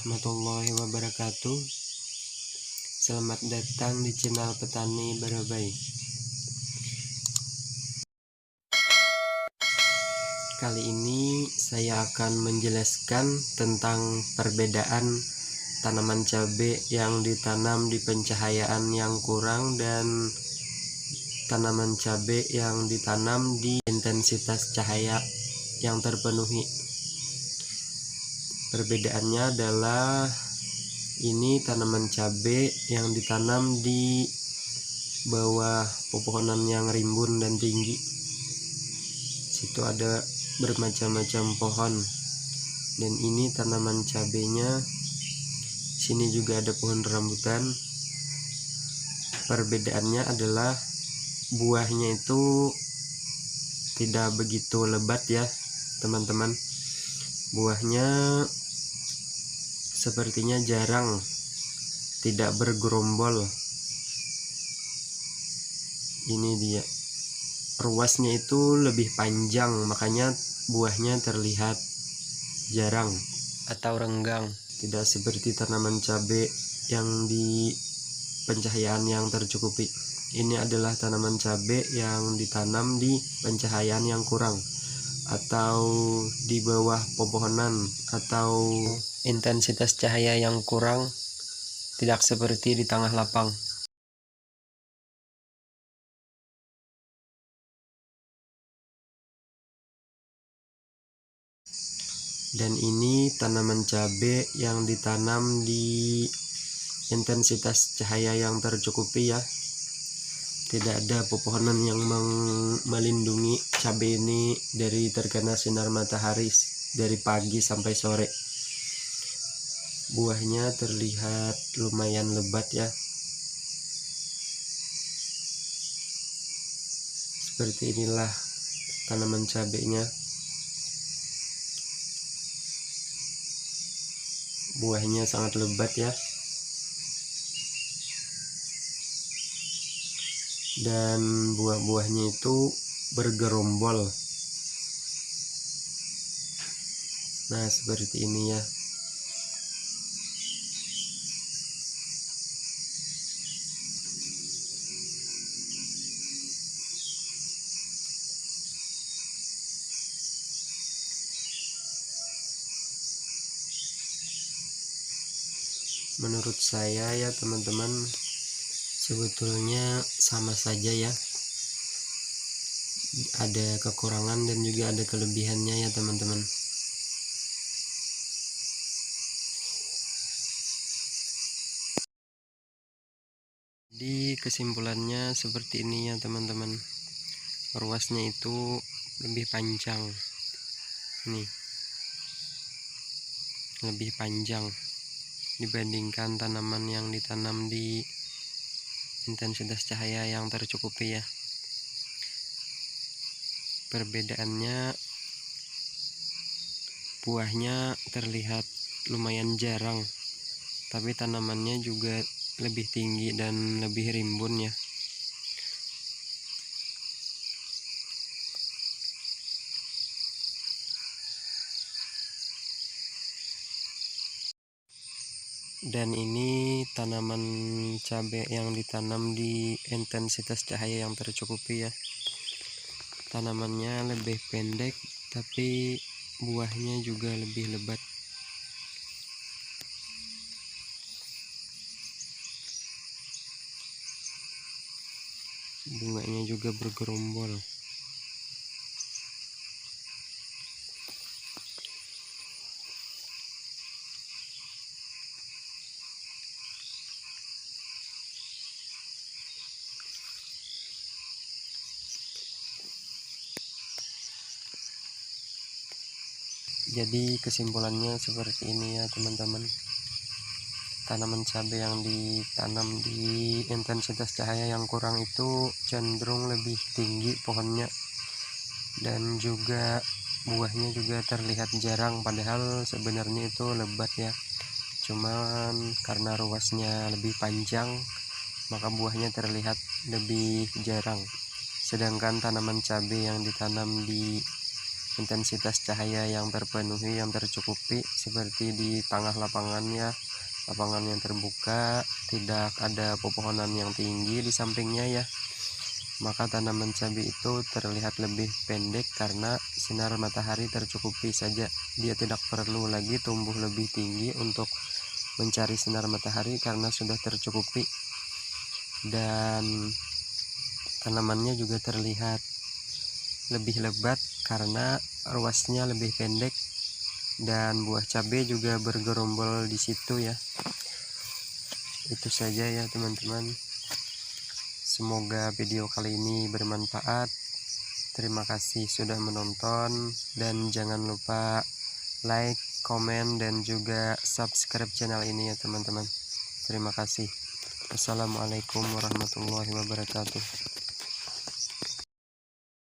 warahmatullahi wabarakatuh. Selamat datang di channel Petani Barabai. Kali ini saya akan menjelaskan tentang perbedaan tanaman cabai yang ditanam di pencahayaan yang kurang dan tanaman cabai yang ditanam di intensitas cahaya yang terpenuhi. Perbedaannya adalah ini tanaman cabai yang ditanam di bawah pepohonan yang rimbun dan tinggi. Situ ada bermacam-macam pohon, dan ini tanaman cabainya. Sini juga ada pohon rambutan. Perbedaannya adalah buahnya itu tidak begitu lebat ya teman-teman. Buahnya sepertinya jarang, tidak bergerombol. Ini dia, ruasnya itu lebih panjang, makanya buahnya terlihat jarang atau renggang, tidak seperti tanaman cabai yang di pencahayaan yang tercukupi. Ini adalah tanaman cabai yang ditanam di pencahayaan yang kurang atau di bawah pepohonan atau intensitas cahaya yang kurang, tidak seperti di tengah lapang. Dan ini tanaman cabai yang ditanam di intensitas cahaya yang tercukupi ya. Tidak ada pepohonan yang melindungi cabai ini dari terkena sinar matahari dari pagi sampai sore. Buahnya terlihat lumayan lebat ya. Seperti inilah tanaman cabainya. Buahnya sangat lebat ya. Dan buah-buahnya itu bergerombol. Nah, seperti ini ya. Menurut saya ya teman-teman, sebetulnya sama saja ya. Ada kekurangan dan juga ada kelebihannya ya teman-teman. Di kesimpulannya seperti ini ya teman-teman. Ruasnya itu lebih panjang. Nih. Lebih panjang dibandingkan tanaman yang ditanam di intensitas cahaya yang tercukupi ya. Perbedaannya, buahnya terlihat lumayan jarang, tapi tanamannya juga lebih tinggi dan lebih rimbun ya. Dan ini tanaman cabai yang ditanam di intensitas cahaya yang tercukupi ya. Tanamannya lebih pendek, tapi buahnya juga lebih lebat. Bunganya juga bergerombol. Jadi kesimpulannya seperti ini ya teman-teman. Tanaman cabai yang ditanam di intensitas cahaya yang kurang itu cenderung lebih tinggi pohonnya, dan juga buahnya juga terlihat jarang, padahal sebenarnya itu lebat ya. Cuman karena ruasnya lebih panjang, maka buahnya terlihat lebih jarang. Sedangkan tanaman cabai yang ditanam di intensitas cahaya yang terpenuhi, yang tercukupi, seperti di tengah lapangannya, lapangan yang terbuka, tidak ada pepohonan yang tinggi di sampingnya ya. Maka tanaman cabai itu terlihat lebih pendek karena sinar matahari tercukupi saja. Dia tidak perlu lagi tumbuh lebih tinggi untuk mencari sinar matahari karena sudah tercukupi. Dan tanamannya juga terlihat lebih lebat karena ruasnya lebih pendek, dan buah cabai juga bergerombol di situ ya. Itu saja ya teman-teman. Semoga video kali ini bermanfaat. Terima kasih sudah menonton, dan jangan lupa like, komen, dan juga subscribe channel ini ya teman-teman. Terima kasih. Wassalamualaikum warahmatullahi wabarakatuh.